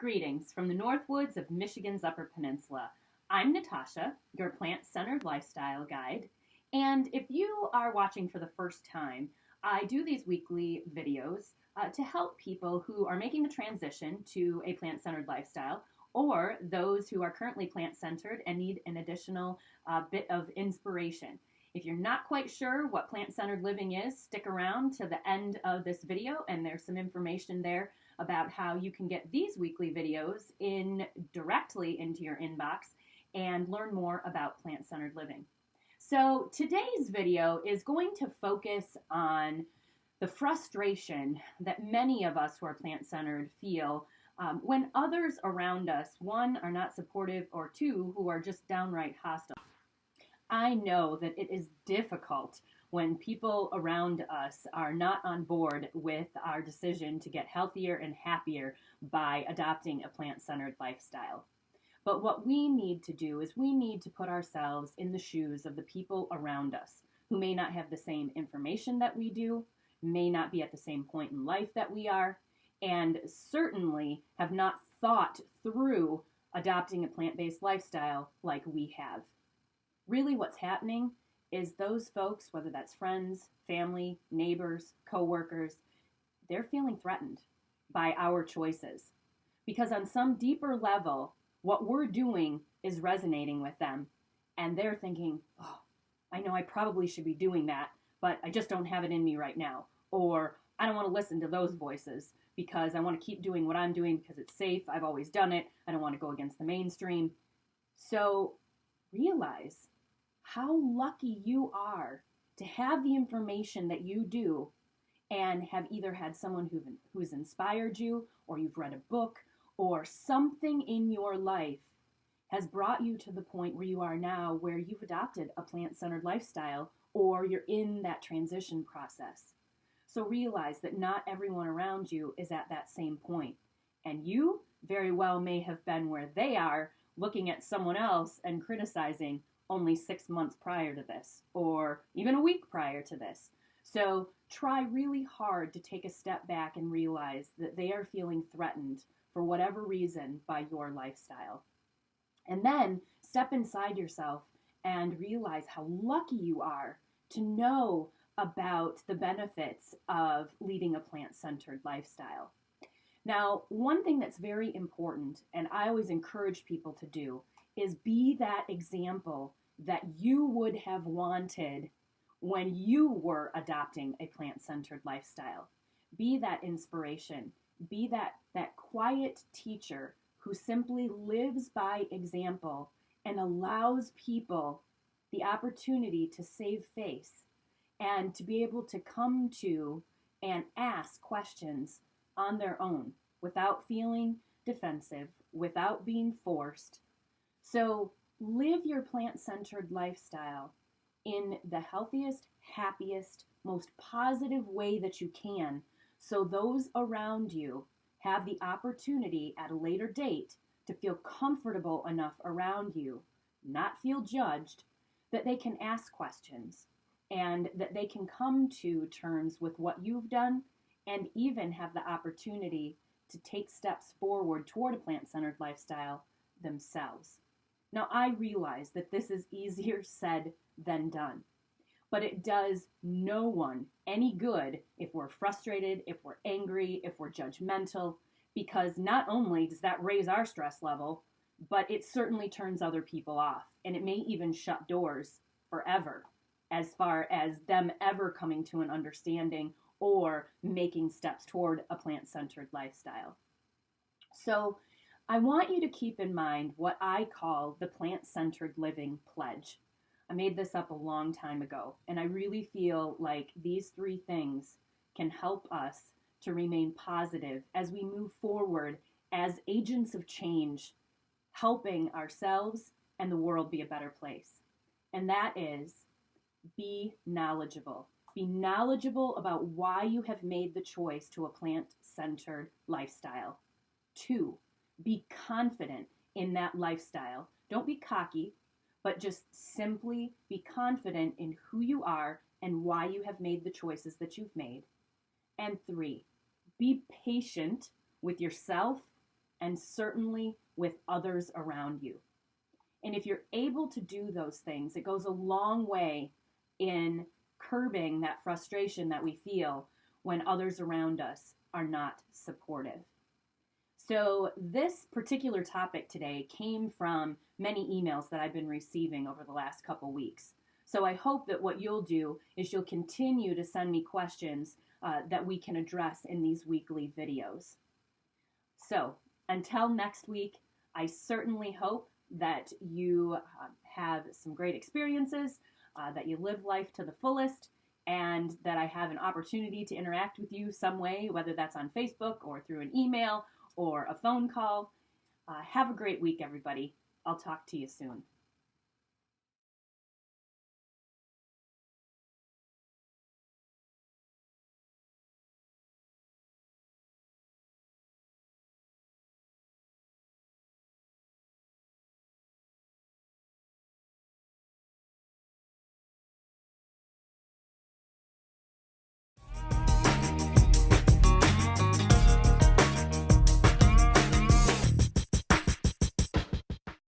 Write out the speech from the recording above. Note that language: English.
Greetings from the North Woods of Michigan's Upper Peninsula. I'm Natasha, your plant-centered lifestyle guide, and if you are watching for the first time, I do these weekly videos to help people who are making the transition to a plant-centered lifestyle or those who are currently plant-centered and need an additional bit of inspiration. If you're not quite sure what plant-centered living is, stick around to the end of this video and there's some information there about how you can get these weekly videos in directly into your inbox and learn more about plant-centered living. So today's video is going to focus on the frustration that many of us who are plant-centered feel when others around us, one, are not supportive, or two, who are just downright hostile. I know that it is difficult when people around us are not on board with our decision to get healthier and happier by adopting a plant-centered lifestyle. But what we need to do is we need to put ourselves in the shoes of the people around us who may not have the same information that we do, may not be at the same point in life that we are, and certainly have not thought through adopting a plant-based lifestyle like we have. Really what's happening is those folks, whether that's friends, family, neighbors, coworkers, they're feeling threatened by our choices. Because on some deeper level, what we're doing is resonating with them. And they're thinking, oh, I know I probably should be doing that, but I just don't have it in me right now. Or I don't want to listen to those voices because I want to keep doing what I'm doing because it's safe. I've always done it. I don't want to go against the mainstream. So realize how lucky you are to have the information that you do and have either had someone who's inspired you, or you've read a book, or something in your life has brought you to the point where you are now, where you've adopted a plant-centered lifestyle, or you're in that transition process. So realize that not everyone around you is at that same point. And you very well may have been where they are, looking at someone else and criticizing only 6 months prior to this, or even a week prior to this. So try really hard to take a step back and realize that they are feeling threatened for whatever reason by your lifestyle. And then step inside yourself and realize how lucky you are to know about the benefits of leading a plant-centered lifestyle. Now, one thing that's very important, and I always encourage people to do, is be that example that you would have wanted when you were adopting a plant-centered lifestyle. Be that inspiration. Be that quiet teacher who simply lives by example and allows people the opportunity to save face and to be able to come to and ask questions on their own without feeling defensive, without being forced. So live your plant-centered lifestyle in the healthiest, happiest, most positive way that you can, so those around you have the opportunity at a later date to feel comfortable enough around you, not feel judged, that they can ask questions and that they can come to terms with what you've done and even have the opportunity to take steps forward toward a plant-centered lifestyle themselves. Now, I realize that this is easier said than done, but it does no one any good if we're frustrated, if we're angry, if we're judgmental, because not only does that raise our stress level, but it certainly turns other people off, and it may even shut doors forever as far as them ever coming to an understanding or making steps toward a plant-centered lifestyle. So I want you to keep in mind what I call the plant-centered living pledge. I made this up a long time ago, and I really feel like these three things can help us to remain positive as we move forward as agents of change, helping ourselves and the world be a better place. And that is, be knowledgeable. Be knowledgeable about why you have made the choice to a plant-centered lifestyle. 2, be confident in that lifestyle. Don't be cocky, but just simply be confident in who you are and why you have made the choices that you've made. And 3, be patient with yourself and certainly with others around you. And if you're able to do those things, it goes a long way in curbing that frustration that we feel when others around us are not supportive. So this particular topic today came from many emails that I've been receiving over the last couple weeks. So I hope that what you'll do is you'll continue to send me questions that we can address in these weekly videos. So until next week, I certainly hope that you have some great experiences, that you live life to the fullest, and that I have an opportunity to interact with you some way, whether that's on Facebook or through an email or a phone call. Have a great week, everybody. I'll talk to you soon.